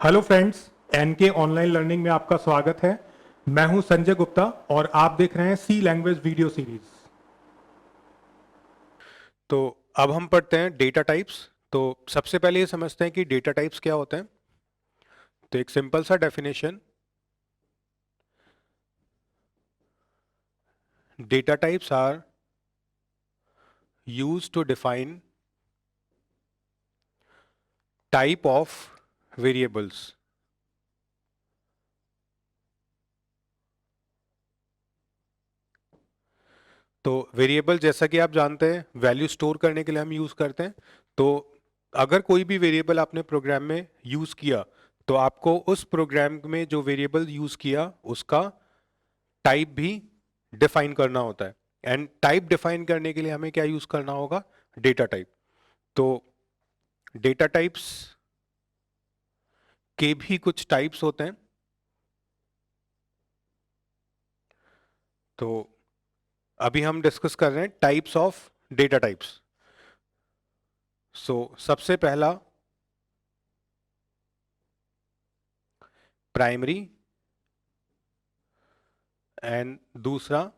Hello friends, NK online learning में आपका स्वागत है। मैं हूं संजय गुप्ता और आप देख रहे हैं सी लैंग्वेज वीडियो सीरीज। तो अब हम पढ़ते हैं डेटा टाइप्स। तो सबसे पहले ये समझते हैं कि डेटा टाइप्स क्या होते हैं। तो एक सिंपल सा definition, data types are used to define type of variables. तो वेरिएबल जैसा कि आप जानते हैं वैल्यू स्टोर करने के लिए हम यूज करते हैं। तो अगर कोई भी वेरिएबल आपने प्रोग्राम में यूज किया तो आपको उस प्रोग्राम में जो वेरिएबल यूज किया उसका टाइप भी डिफाइन करना होता है। एंड टाइप डिफाइन करने के लिए हमें क्या यूज करना होगा? Data type. तो डेटा टाइप्स के भी कुछ टाइप्स होते हैं। तो अभी हम डिस्कस कर रहे हैं टाइप्स ऑफ डेटा टाइप्स। सो सबसे पहला प्राइमरी एंड दूसरा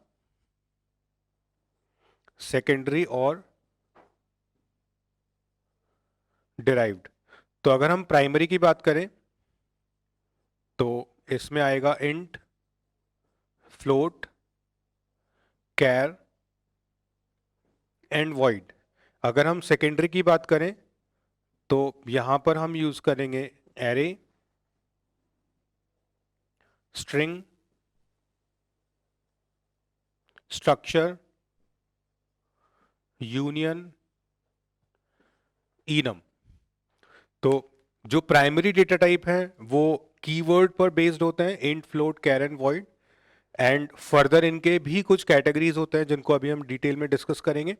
सेकेंडरी और डिराइव्ड। तो अगर हम प्राइमरी की बात करें तो इसमें आएगा int, float, char and void. अगर हम सेकेंडरी की बात करें तो यहां पर हम यूज करेंगे array, string, structure, union, enum. तो जो प्राइमरी डेटा टाइप है वो कीवर्ड पर बेस्ड होते हैं, int, float, char and void. And further इनके भी कुछ कैटेगरीज होते हैं जिनको अभी हम डिटेल में डिस्कस करेंगे।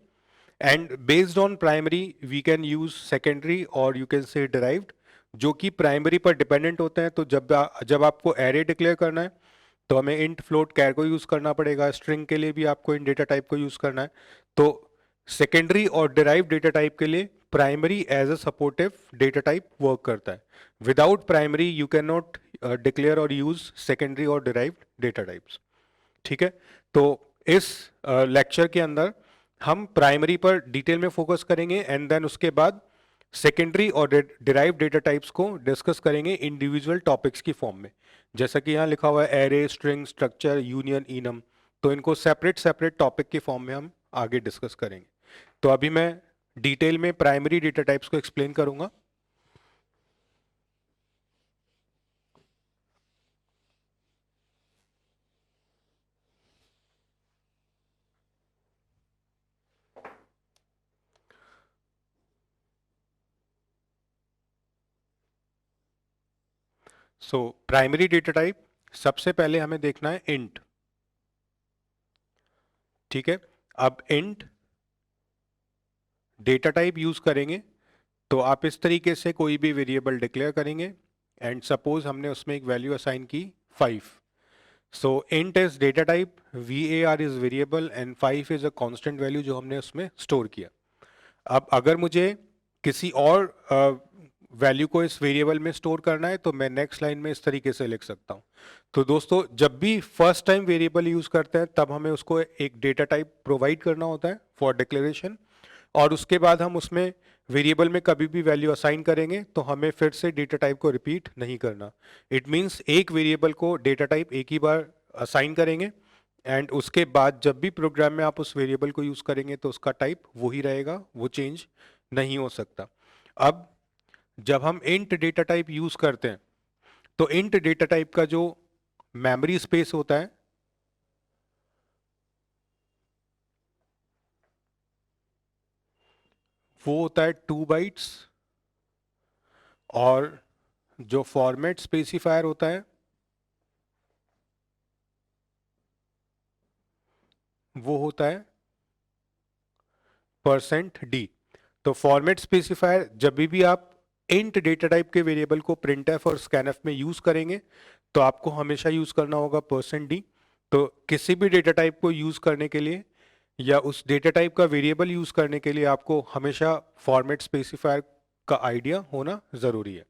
And based on primary we can use secondary और यू कैन से डिराइव्ड, जो कि प्राइमरी पर डिपेंडेंट होते हैं। तो जब आपको एरे डिक्लेयर करना है तो हमें इंट, फ्लोट, कैर को यूज करना पड़ेगा। स्ट्रिंग के लिए भी आपको इन डेटा टाइप को यूज करना है। तो सेकेंडरी और डिराइव डेटा टाइप के लिए primary as a supportive data type work करता है। विदाउट प्राइमरी यू कैन नॉट डिक्लेयर और यूज सेकेंडरी और डिराइव डेटा टाइप्स। ठीक है। तो इस लेक्चर के अंदर हम प्राइमरी पर डिटेल में फोकस करेंगे एंड देन उसके बाद सेकेंडरी और डिराइव डेटा टाइप्स को डिस्कस करेंगे इंडिविजुअल टॉपिक्स की फॉर्म में। जैसा कि यहाँ लिखा हुआ है array, string, structure, union, enum. तो इनको सेपरेट सेपरेट टॉपिक की फॉर्म में हम आगे डिस्कस करेंगे। तो अभी मैं डिटेल में प्राइमरी डेटा टाइप्स को एक्सप्लेन करूंगा। सो प्राइमरी डेटा टाइप, सबसे पहले हमें देखना है इंट। ठीक है। अब इंट डेटा टाइप यूज करेंगे तो आप इस तरीके से कोई भी वेरिएबल डिक्लेयर करेंगे एंड सपोज हमने उसमें एक वैल्यू असाइन की 5। So int is data type, V A R is variable and 5 is a constant value जो हमने उसमें स्टोर किया। अब अगर मुझे किसी और वैल्यू को इस वेरिएबल में स्टोर करना है तो मैं नेक्स्ट लाइन में इस तरीके से लिख सकता हूं। तो दोस्तों, जब भी फर्स्ट टाइम वेरिएबल यूज करते हैं तब हमें उसको एक डेटा टाइप प्रोवाइड करना होता है फॉर डिक्लेरेशन, और उसके बाद हम उसमें वेरिएबल में कभी भी वैल्यू असाइन करेंगे तो हमें फिर से डेटा टाइप को रिपीट नहीं करना। इट मीन्स एक वेरिएबल को डेटा टाइप एक ही बार असाइन करेंगे एंड उसके बाद जब भी प्रोग्राम में आप उस वेरिएबल को यूज करेंगे तो उसका टाइप वही रहेगा, वो चेंज नहीं हो सकता। अब जब हम इंट डेटा टाइप यूज करते हैं तो इंट डेटा टाइप का जो मेमोरी स्पेस होता है वो होता है 2 बाइट्स, और जो फॉर्मेट स्पेसिफायर होता है वो होता है %d। तो फॉर्मेट स्पेसिफायर जब भी आप इंट डेटा टाइप के वेरिएबल को printf और scanf में यूज करेंगे तो आपको हमेशा यूज करना होगा %d। तो किसी भी डेटा टाइप को यूज करने के लिए या उस डेटा टाइप का वेरिएबल यूज करने के लिए आपको हमेशा फॉर्मेट स्पेसिफायर का आइडिया होना जरूरी है।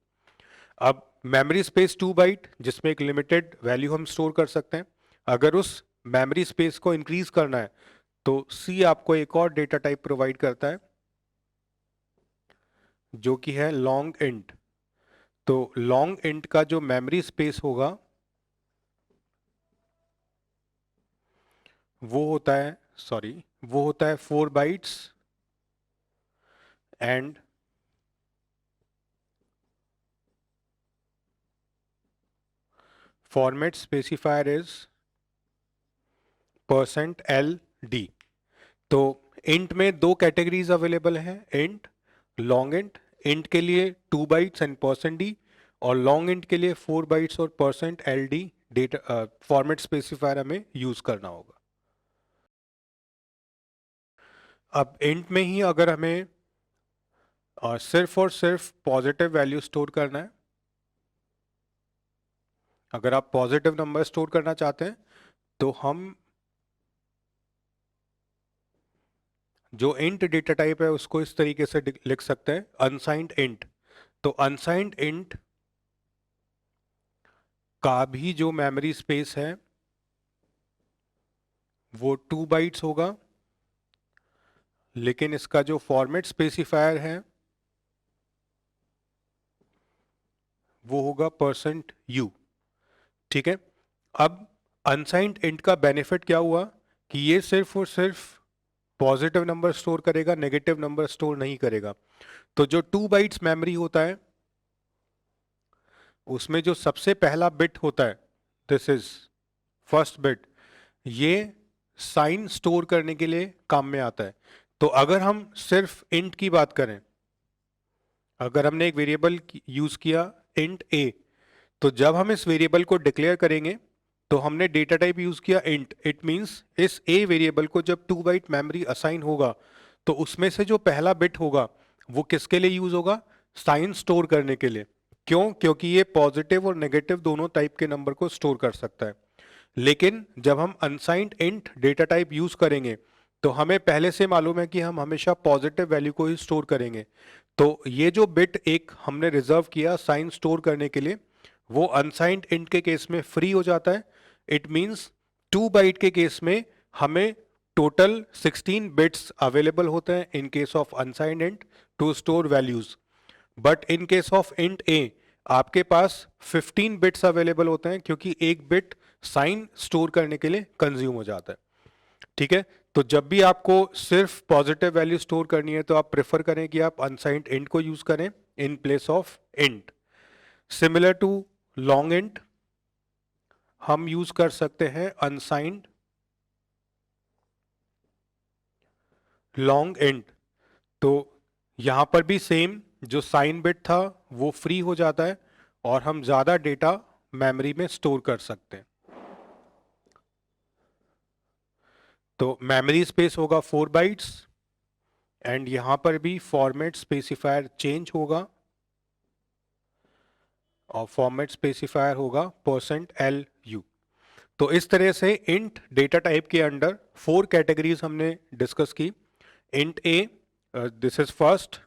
अब मेमोरी स्पेस 2 बाइट जिसमें एक लिमिटेड वैल्यू हम स्टोर कर सकते हैं। अगर उस मेमोरी स्पेस को इंक्रीज करना है तो सी आपको एक और डेटा टाइप प्रोवाइड करता है जो कि है लॉन्ग इंट। तो लॉन्ग इंट का जो मेमोरी स्पेस होगा वो होता है 4 bytes and format specifier is %LD। तो इंट में दो कैटेगरीज अवेलेबल हैं, इंट, लॉन्ग इंट। इंट के लिए 2 बाइट्स एंड %D और लॉन्ग इंट के लिए 4 बाइट्स और %LD डेटा फॉर्मेट स्पेसिफायर हमें यूज करना होगा। अब इंट में ही अगर हमें सिर्फ और सिर्फ पॉजिटिव वैल्यू स्टोर करना है, अगर आप पॉजिटिव नंबर स्टोर करना चाहते हैं तो हम जो इंट डेटा टाइप है उसको इस तरीके से लिख सकते हैं, अनसाइंड इंट। तो अनसाइंड इंट का भी जो मेमोरी स्पेस है वो 2 बाइट्स होगा, लेकिन इसका जो फॉर्मेट स्पेसिफायर है वो होगा %U। ठीक है। अब अनसाइंड इंट का बेनिफिट क्या हुआ कि ये सिर्फ और सिर्फ पॉजिटिव नंबर स्टोर करेगा, नेगेटिव नंबर स्टोर नहीं करेगा। तो जो 2 बाइट्स मेमोरी होता है उसमें जो सबसे पहला बिट होता है, दिस इज फर्स्ट बिट, ये साइन स्टोर करने के लिए काम में आता है। तो अगर हम सिर्फ इंट की बात करें, अगर हमने एक वेरिएबल यूज किया इंट ए, तो जब हम इस वेरिएबल को डिक्लेयर करेंगे तो हमने डेटा टाइप यूज किया इंट। इट मींस इस ए वेरिएबल को जब 2 बाइट मेमोरी असाइन होगा तो उसमें से जो पहला बिट होगा वो किसके लिए यूज होगा, साइन स्टोर करने के लिए। क्यों? क्योंकि ये पॉजिटिव और नेगेटिव दोनों टाइप के नंबर को स्टोर कर सकता है। लेकिन जब हम unsigned int data type use करेंगे तो हमें पहले से मालूम है कि हम हमेशा पॉजिटिव वैल्यू को ही स्टोर करेंगे। तो ये जो बिट एक हमने रिजर्व किया साइन स्टोर करने के लिए, वो अनसाइंड इंट के केस में फ्री हो जाता है। इट मींस 2 बाइट के केस में हमें टोटल 16 बिट्स अवेलेबल होते हैं in case of unsigned int to store values. But in case of int a आपके पास 15 बिट्स अवेलेबल होते हैं क्योंकि एक बिट साइन स्टोर करने के लिए कंज्यूम हो जाता है। ठीक है। तो जब भी आपको सिर्फ पॉजिटिव वैल्यू स्टोर करनी है तो आप प्रेफर करें कि आप अनसाइंड इंट को यूज करें in place of int. Similar to long int हम यूज कर सकते हैं अनसाइंड लॉन्ग इंट। तो यहां पर भी सेम, जो साइन बिट था वो फ्री हो जाता है और हम ज्यादा डेटा मेमोरी में स्टोर कर सकते हैं। तो मेमोरी स्पेस होगा 4 बाइट्स एंड यहां पर भी फॉर्मेट स्पेसिफायर चेंज होगा और फॉर्मेट स्पेसिफायर होगा %LU। तो इस तरह से इंट डेटा टाइप के अंडर 4 कैटेगरीज हमने डिस्कस की। Int A, this is first.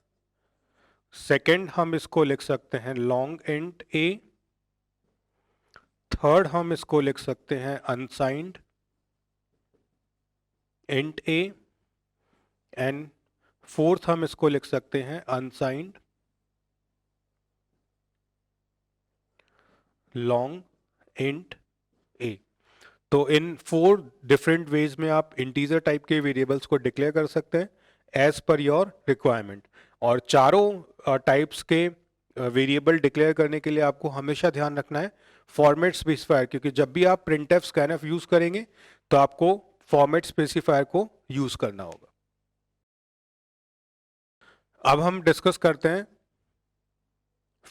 Second हम इसको लिख सकते हैं लॉन्ग इंट ए। थर्ड हम इसको लिख सकते हैं unsigned int A. And fourth हम इसको लिख सकते हैं अनसाइंड लॉन्ग इंट ए। तो इन 4 डिफरेंट वेज में आप इंटीजर टाइप के वेरिएबल्स को डिक्लेयर कर सकते हैं एज पर योर रिक्वायरमेंट। और चारों टाइप्स के वेरिएबल डिक्लेयर करने के लिए आपको हमेशा ध्यान रखना है फॉर्मेट स्पेसिफायर, क्योंकि जब भी आप प्रिंटफ स्कैनफ यूज करेंगे तो आपको फॉर्मेट स्पेसिफायर को यूज करना होगा। अब हम डिस्कस करते हैं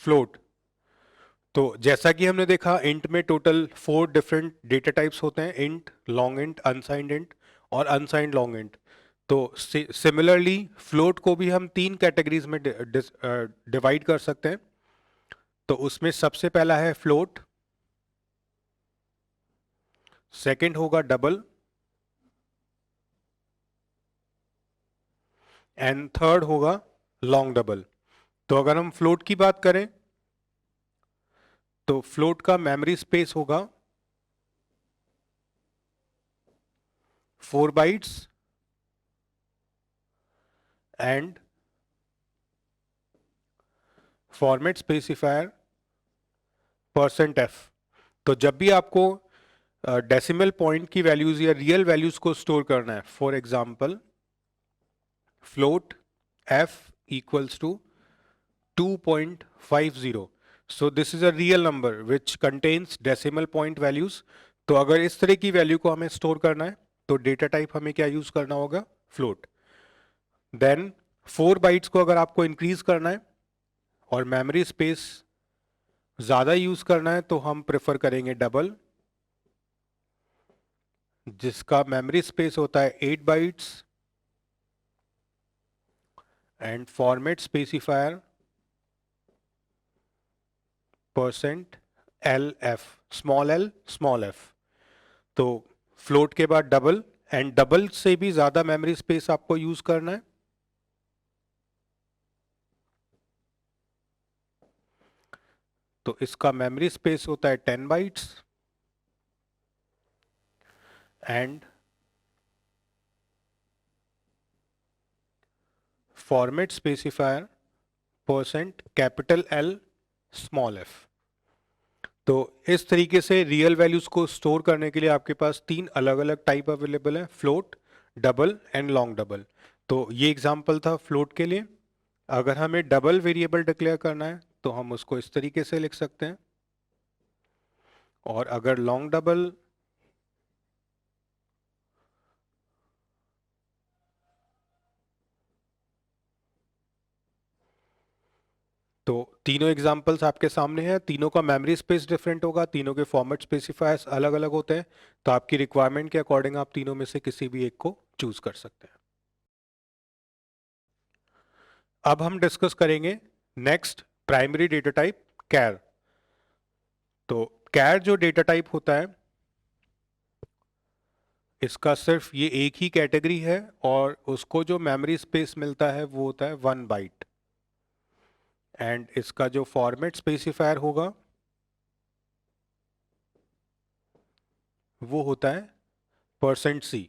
फ्लोट। तो जैसा कि हमने देखा इंट में टोटल 4 डिफरेंट डेटा टाइप्स होते हैं, int, long int, unsigned int और अनसाइंड लॉन्ग इंट। तो सिमिलरली फ्लोट को भी हम 3 कैटेगरीज में डिवाइड कर सकते हैं। तो उसमें सबसे पहला है फ्लोट, सेकंड होगा डबल एंड थर्ड होगा लॉन्ग डबल। तो अगर हम फ्लोट की बात करें तो फ्लोट का मेमोरी स्पेस होगा 4 bytes and format specifier %f। तो जब भी आपको डेसिमल पॉइंट की वैल्यूज या रियल वैल्यूज को स्टोर करना है, for example float f equals to 2.50, so this is a real number which contains decimal point values। तो अगर इस तरह की वैल्यू को हमें स्टोर करना है तो डेटा टाइप हमें क्या यूज करना होगा, फ्लोट। देन 4 बाइट्स को अगर आपको इंक्रीज करना है और मेमोरी स्पेस ज्यादा यूज करना है तो हम प्रेफर करेंगे डबल, जिसका मेमोरी स्पेस होता है 8 bytes and format specifier %LF, small f। तो फ्लोट के बाद डबल एंड डबल से भी ज्यादा मेमोरी स्पेस आपको यूज करना है तो इसका मेमोरी स्पेस होता है 10 bytes and format specifier %L small f। तो इस तरीके से रियल वैल्यूज को स्टोर करने के लिए आपके पास 3 अलग अलग टाइप अवेलेबल है, float, double and long double. तो ये एग्जांपल था फ्लोट के लिए। अगर हमें डबल वेरिएबल डिक्लेयर करना है तो हम उसको इस तरीके से लिख सकते हैं, और अगर लॉन्ग डबल तो तीनों एग्जांपल्स आपके सामने हैं। तीनों का मेमोरी स्पेस डिफरेंट होगा, तीनों के फॉर्मेट स्पेसिफायर्स अलग अलग होते हैं, तो आपकी रिक्वायरमेंट के अकॉर्डिंग आप तीनों में से किसी भी एक को चूज कर सकते हैं। अब हम डिस्कस करेंगे नेक्स्ट प्राइमरी डेटा टाइप कैर। तो कैर जो डेटा टाइप होता है इसका सिर्फ ये एक ही कैटेगरी है और उसको जो मेमोरी स्पेस मिलता है वो होता है 1 बाइट एंड इसका जो फॉर्मेट स्पेसिफायर होगा वो होता है %C।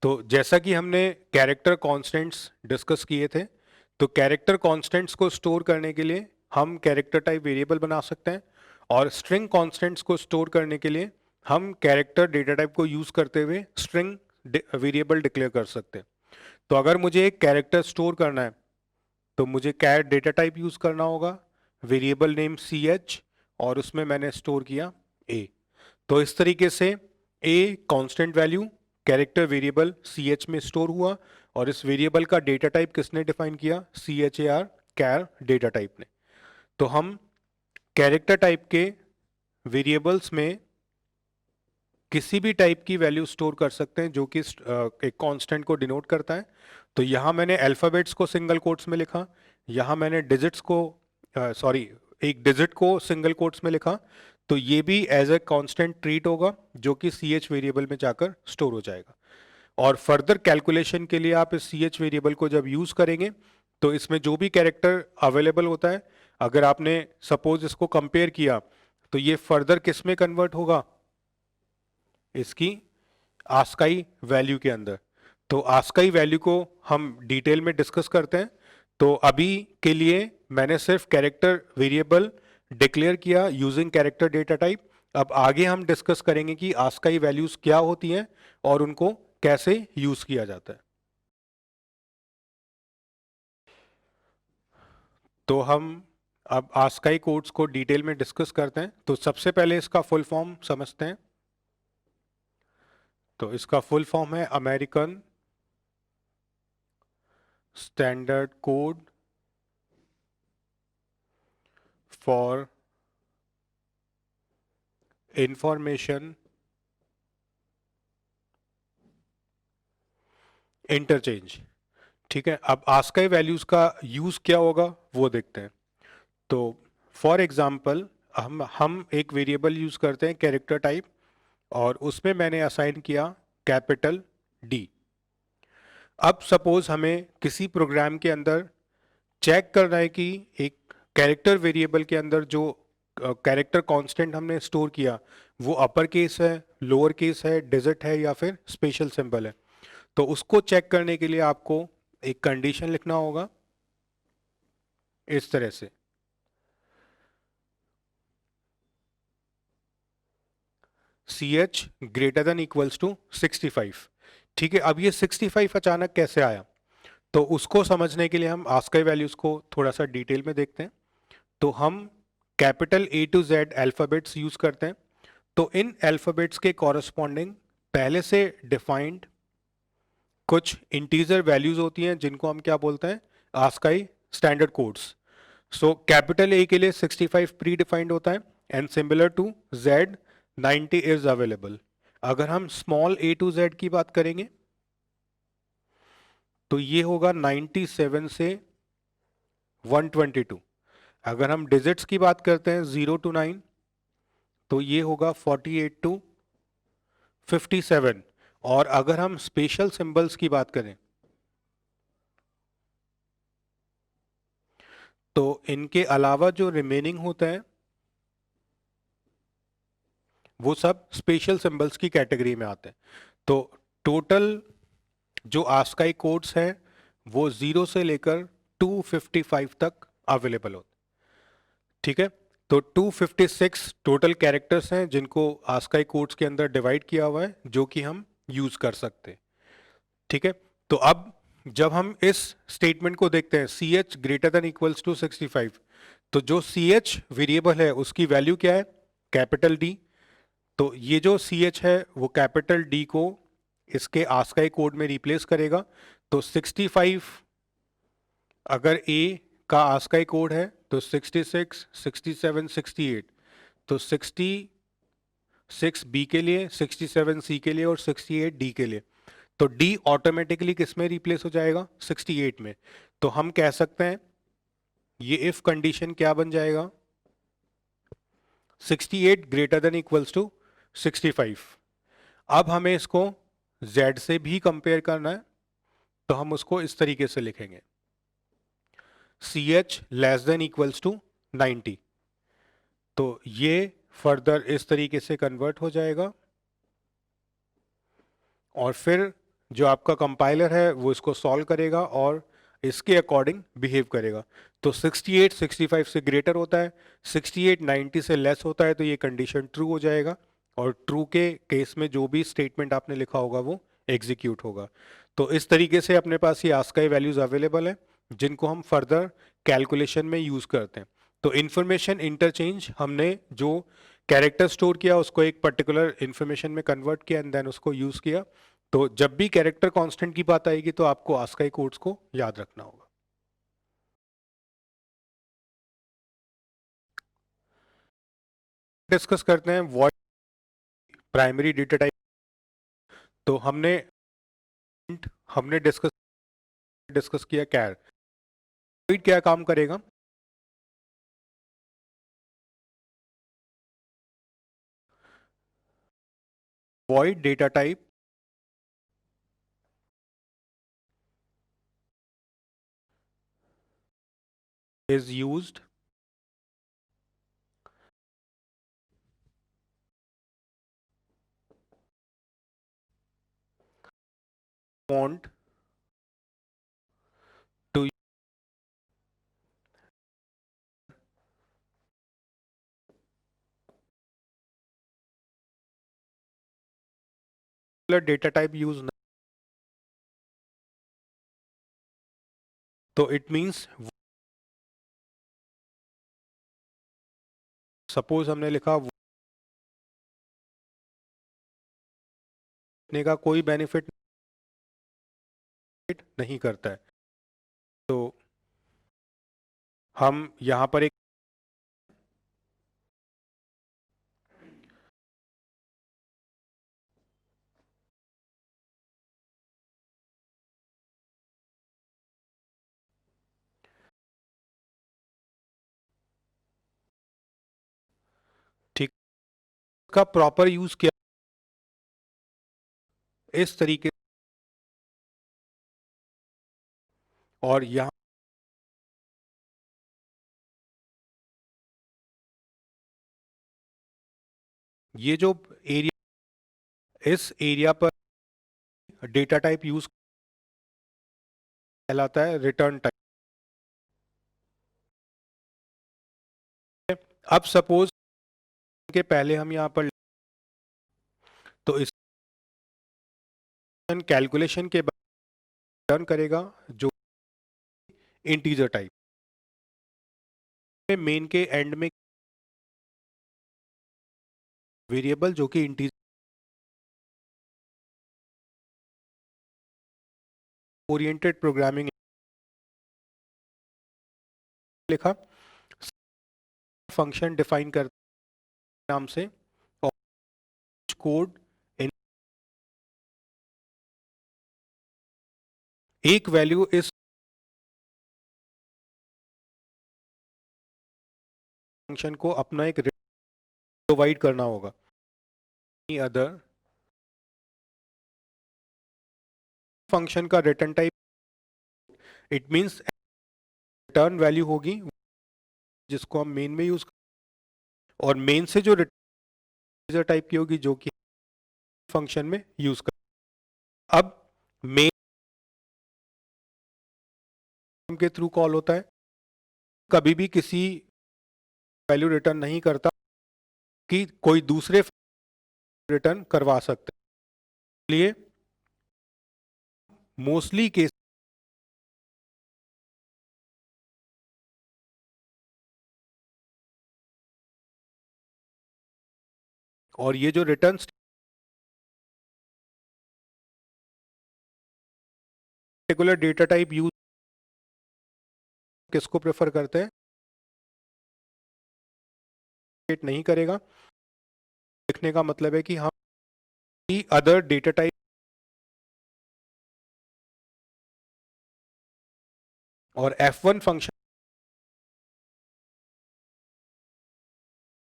तो जैसा कि हमने कैरेक्टर कांस्टेंट्स डिस्कस किए थे, तो कैरेक्टर कांस्टेंट्स को स्टोर करने के लिए हम कैरेक्टर टाइप वेरिएबल बना सकते हैं, और स्ट्रिंग कांस्टेंट्स को स्टोर करने के लिए हम कैरेक्टर डेटा टाइप को यूज करते हुए स्ट्रिंग वेरिएबल डिक्लेयर कर सकते हैं। तो अगर मुझे एक कैरेक्टर स्टोर करना है तो मुझे कैर डेटा टाइप यूज करना होगा, वेरिएबल नेम ch, और उसमें मैंने स्टोर किया a। तो इस तरीके से a constant value character variable ch में स्टोर हुआ, और इस वेरिएबल का डेटा टाइप किसने डिफाइन किया, char, कैर डेटा टाइप ने। तो हम कैरेक्टर टाइप के वेरिएबल्स में किसी भी टाइप की वैल्यू स्टोर कर सकते हैं जो कि एक कांस्टेंट को डिनोट करता है। तो यहाँ मैंने अल्फाबेट्स को सिंगल कोट्स में लिखा, यहाँ मैंने डिजिट्स को एक डिजिट को सिंगल कोट्स में लिखा, तो ये भी एज ए कांस्टेंट ट्रीट होगा जो कि ch वेरिएबल में जाकर स्टोर हो जाएगा। और फर्दर कैलकुलेशन के लिए आप इस ch वेरिएबल को जब यूज करेंगे तो इसमें जो भी कैरेक्टर अवेलेबल होता है, अगर आपने सपोज इसको कंपेयर किया तो ये फर्दर किस में कन्वर्ट होगा, इसकी आस्काई वैल्यू के अंदर। तो आस्काई वैल्यू को हम डिटेल में डिस्कस करते हैं। तो अभी के लिए मैंने सिर्फ कैरेक्टर वेरिएबल डिक्लेयर किया यूजिंग कैरेक्टर डेटा टाइप। अब आगे हम डिस्कस करेंगे कि आस्काई वैल्यूज क्या होती हैं और उनको कैसे यूज किया जाता है। तो हम अब आस्काई कोड्स को डिटेल में डिस्कस करते हैं। तो सबसे पहले इसका फुल फॉर्म समझते हैं। तो इसका फुल फॉर्म है American standard code for information interchange. ठीक है, अब आस्काई वैल्यूज का यूज क्या होगा वो देखते हैं। तो फॉर एग्जांपल हम एक वेरिएबल यूज करते हैं कैरेक्टर टाइप, और उसमें मैंने असाइन किया कैपिटल डी। अब सपोज हमें किसी प्रोग्राम के अंदर चेक करना है कि एक कैरेक्टर वेरिएबल के अंदर जो कैरेक्टर कांस्टेंट हमने स्टोर किया वो अपर केस है, लोअर केस है, डिजिट है या फिर स्पेशल सिंबल है। तो उसको चेक करने के लिए आपको एक कंडीशन लिखना होगा इस तरह से, CH greater than equals to 65। ठीक है, अब ये 65 अचानक कैसे आया, तो उसको समझने के लिए हम आस्काई वैल्यूज को थोड़ा सा डिटेल में देखते हैं। तो हम capital A to Z alphabets use करते हैं। तो इन अल्फाबेट्स के कॉरस्पॉन्डिंग पहले से डिफाइंड कुछ इंटीजर वैल्यूज होती हैं जिनको हम क्या बोलते हैं, ASCII standard codes. So capital A के लिए 65 प्री डिफाइंड होता है and similar to Z 90 is available. अगर हम स्मॉल ए टू जेड की बात करेंगे तो ये होगा 97 से 122। अगर हम डिजिट्स की बात करते हैं 0 to 9 तो ये होगा 48 to 57। और अगर हम स्पेशल सिंबल्स की बात करें तो इनके अलावा जो रिमेनिंग होता है वो सब स्पेशल सिंबल्स की कैटेगरी में आते हैं। तो टोटल जो आस्काई कोड्स हैं वो 0 से लेकर 255 तक अवेलेबल होते हैं। ठीक है, तो 256 टोटल कैरेक्टर्स हैं जिनको आस्काई कोड्स के अंदर डिवाइड किया हुआ है जो कि हम यूज कर सकते हैं। ठीक है, तो अब जब हम इस स्टेटमेंट को देखते हैं CH greater than equals to 65, तो जो CH वेरिएबल है उसकी वैल्यू क्या है, कैपिटल D। तो ये जो CH है वो कैपिटल D को इसके आस्काई कोड में रिप्लेस करेगा। तो 65 अगर A का आस्काई कोड है तो 66, 67, 68। तो 66 B के लिए, 67 C के लिए और 68 D के लिए। तो D ऑटोमेटिकली किस में रिप्लेस हो जाएगा, 68 में। तो हम कह सकते हैं ये इफ कंडीशन क्या बन जाएगा, 68 ग्रेटर देन इक्वल्स टू 65। अब हमें इसको Z से भी कंपेयर करना है तो हम उसको इस तरीके से लिखेंगे, CH less than equals to 90। तो ये फर्दर इस तरीके से कन्वर्ट हो जाएगा और फिर जो आपका कंपाइलर है वो इसको सॉल्व करेगा और इसके अकॉर्डिंग बिहेव करेगा। तो 68 65 से ग्रेटर होता है, 68 90 से लेस होता है, तो ये कंडीशन ट्रू हो जाएगा और ट्रू के केस में जो भी स्टेटमेंट आपने लिखा होगा वो एग्जीक्यूट होगा। तो इस तरीके से अपने पास ये आस्काई वैल्यूज अवेलेबल है जिनको हम फर्दर कैलकुलेशन में यूज करते हैं। तो इंफॉर्मेशन इंटरचेंज, हमने जो कैरेक्टर स्टोर किया उसको एक पर्टिकुलर इंफॉर्मेशन में कन्वर्ट किया एंड देन उसको यूज किया। तो जब भी कैरेक्टर कांस्टेंट की बात आएगी तो आपको आस्काई कोड्स को याद रखना होगा। डिस्कस करते हैं वॉइड प्राइमरी डेटा टाइप। तो हमने डिस्कस डिस्कस किया कैर। वॉइड क्या काम करेगा, void data type is used want to data type use, तो इट मींस सपोज हमने लिखा का कोई बेनिफिट नहीं करता है। तो हम यहां पर एक ठीक का प्रॉपर यूज किया इस तरीके, और यहाँ ये जो एरिया, इस एरिया पर डेटा टाइप यूज कहलाता है रिटर्न टाइप। अब सपोज के पहले हम यहाँ पर, तो इस कैलकुलेशन के बाद रिटर्न करेगा जो इंटीजर टाइप, मेन के एंड में वेरिएबल जो कि इंटीजर ओरिएंटेड प्रोग्रामिंग लिखा, फंक्शन डिफाइन करते नाम से, और कोड एक वैल्यू इस फंक्शन को अपना एक प्रोवाइड करना होगा। अदर फंक्शन का return type, it means return value होगी जिसको हम मेन में यूज, और मेन से जो रिटर्न टाइप की होगी जो कि फंक्शन में यूज कर। अब मेन के थ्रू कॉल होता है, कभी भी किसी वैल्यू रिटर्न नहीं करता कि कोई दूसरे रिटर्न करवा सकते हैं। इसलिए मोस्टली केस और ये जो return particular data type use किसको प्रेफर करते हैं, नहीं करेगा। लिखने का मतलब है कि हम अदर डेटा टाइप और F1 फंक्शन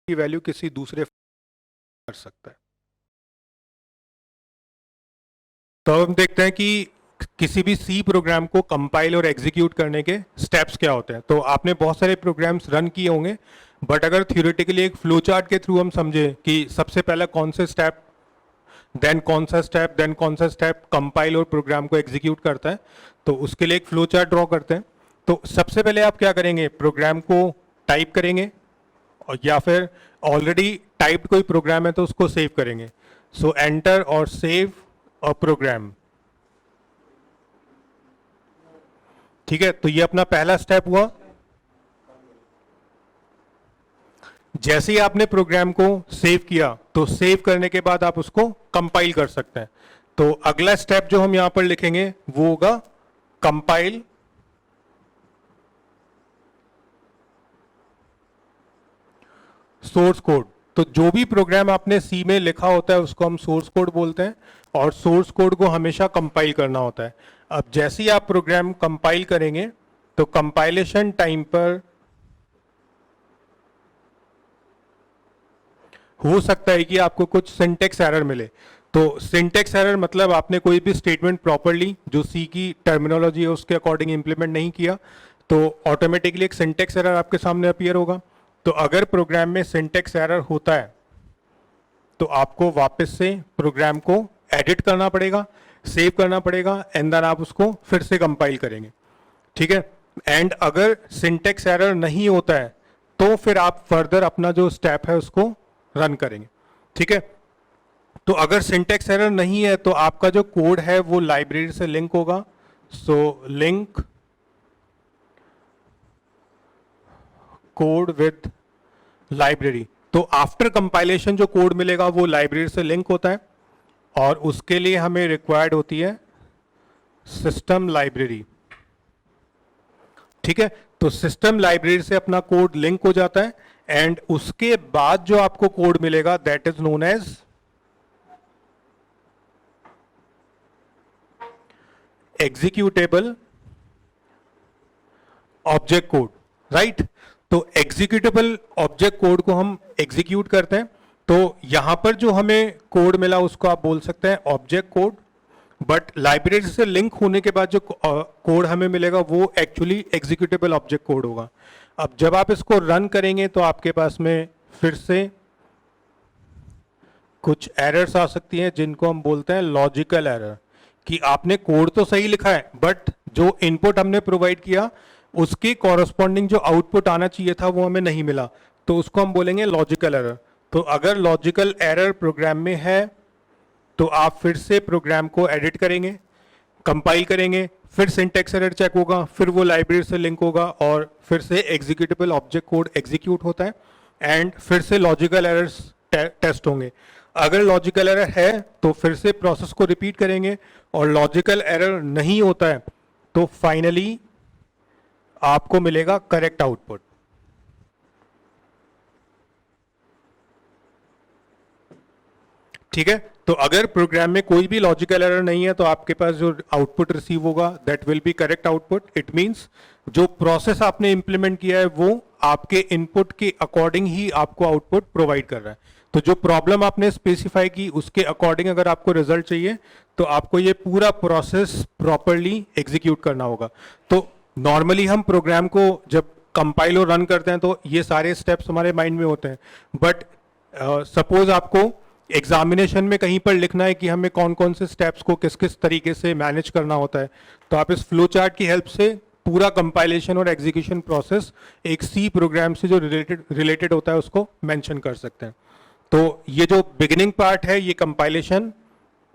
की वैल्यू किसी दूसरे कर सकता है। तो अब हम देखते हैं कि किसी भी सी प्रोग्राम को कंपाइल और एग्जीक्यूट करने के स्टेप्स क्या होते हैं। तो आपने बहुत सारे प्रोग्राम्स रन किए होंगे, बट अगर थियोरेटिकली एक फ्लो चार्ट के थ्रू हम समझे कि सबसे पहला कौन से स्टेप, देन कौन सा स्टेप, देन कौन सा स्टेप कंपाइल और प्रोग्राम को एग्जीक्यूट करता है, तो उसके लिए एक फ्लो चार्ट ड्रॉ करते हैं। तो सबसे पहले आप क्या करेंगे, प्रोग्राम को टाइप करेंगे, और या फिर ऑलरेडी टाइप्ड कोई प्रोग्राम है तो उसको सेव करेंगे। सो एंटर और सेव अ प्रोग्राम। ठीक है, तो ये अपना पहला स्टेप हुआ। जैसे ही आपने प्रोग्राम को सेव किया, तो सेव करने के बाद आप उसको कंपाइल कर सकते हैं। तो अगला स्टेप जो हम यहां पर लिखेंगे वो होगा कंपाइल सोर्स कोड। तो जो भी प्रोग्राम आपने सी में लिखा होता है उसको हम सोर्स कोड बोलते हैं, और सोर्स कोड को हमेशा कंपाइल करना होता है। अब जैसे ही आप प्रोग्राम कंपाइल करेंगे, तो कंपाइलेशन टाइम पर हो सकता है कि आपको कुछ सिंटेक्स एरर मिले। तो सिंटेक्स एरर मतलब आपने कोई भी स्टेटमेंट प्रॉपरली जो सी की टर्मिनोलॉजी है उसके अकॉर्डिंग इंप्लीमेंट नहीं किया, तो ऑटोमेटिकली एक सिंटेक्स एरर आपके सामने अपीयर होगा। तो अगर प्रोग्राम में सिंटेक्स एरर होता है तो आपको वापस से प्रोग्राम को एडिट करना पड़ेगा, सेव करना पड़ेगा, एंड देन आप उसको फिर से कंपाइल करेंगे। ठीक है, एंड अगर सिंटेक्स एरर नहीं होता है तो फिर आप फर्दर अपना जो स्टेप है उसको रन करेंगे। ठीक है, तो अगर सिंटेक्स एरर नहीं है तो आपका जो कोड है वो लाइब्रेरी से लिंक होगा। So link code with library. तो आफ्टर कंपाइलेशन जो कोड मिलेगा वो लाइब्रेरी से लिंक होता है, और उसके लिए हमें रिक्वायर्ड होती है सिस्टम लाइब्रेरी। ठीक है, तो सिस्टम लाइब्रेरी से अपना कोड लिंक हो जाता है, एंड उसके बाद जो आपको कोड मिलेगा that is known as executable object code. Right, तो एग्जीक्यूटेबल ऑब्जेक्ट कोड को हम एग्जीक्यूट करते हैं। तो यहां पर जो हमें कोड मिला उसको आप बोल सकते हैं ऑब्जेक्ट कोड, बट लाइब्रेरी से लिंक होने के बाद जो कोड हमें मिलेगा वो एक्चुअली एग्जीक्यूटेबल ऑब्जेक्ट कोड होगा। अब जब आप इसको रन करेंगे तो आपके पास में फिर से कुछ एरर्स आ सकती हैं जिनको हम बोलते हैं लॉजिकल एरर, कि आपने कोड तो सही लिखा है बट जो इनपुट हमने प्रोवाइड किया उसके कॉरस्पॉन्डिंग जो आउटपुट आना चाहिए था वो हमें नहीं मिला, तो उसको हम बोलेंगे लॉजिकल एरर। तो अगर लॉजिकल एरर प्रोग्राम में है तो आप फिर से प्रोग्राम को एडिट करेंगे, कंपाइल करेंगे, फिर सिंटैक्स एरर चेक होगा, फिर वो लाइब्रेरी से लिंक होगा और फिर से एग्जीक्यूटेबल ऑब्जेक्ट कोड एग्जीक्यूट होता है एंड फिर से लॉजिकल एरर्स टेस्ट होंगे। अगर लॉजिकल एरर है तो फिर से प्रोसेस को रिपीट करेंगे और लॉजिकल एरर नहीं होता है तो फाइनली आपको मिलेगा करेक्ट आउटपुट। ठीक है, तो अगर प्रोग्राम में कोई भी लॉजिकल एरर नहीं है तो आपके पास जो आउटपुट रिसीव होगा that will be correct output. It means जो प्रोसेस आपने इंप्लीमेंट किया है वो आपके इनपुट के अकॉर्डिंग ही आपको आउटपुट प्रोवाइड कर रहा है। तो जो प्रॉब्लम आपने स्पेसिफाई की उसके अकॉर्डिंग अगर आपको रिजल्ट चाहिए तो आपको ये पूरा प्रोसेस प्रॉपरली एग्जीक्यूट करना होगा। तो नॉर्मली हम प्रोग्राम को जब कंपाइल और रन करते हैं तो ये सारे स्टेप्स हमारे माइंड में होते हैं, बट सपोज आपको एग्जामिनेशन में कहीं पर लिखना है कि हमें कौन कौन से स्टेप्स को किस किस तरीके से मैनेज करना होता है, तो आप इस फ्लो चार्ट की हेल्प से पूरा कंपाइलेशन और एग्जीक्यूशन प्रोसेस एक सी प्रोग्राम से जो रिलेटेड होता है उसको मेंशन कर सकते हैं। तो ये जो बिगिनिंग पार्ट है ये कंपाइलेशन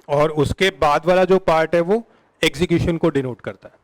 और उसके बाद वाला जो पार्ट है वो एग्जीक्यूशन को डिनोट करता है।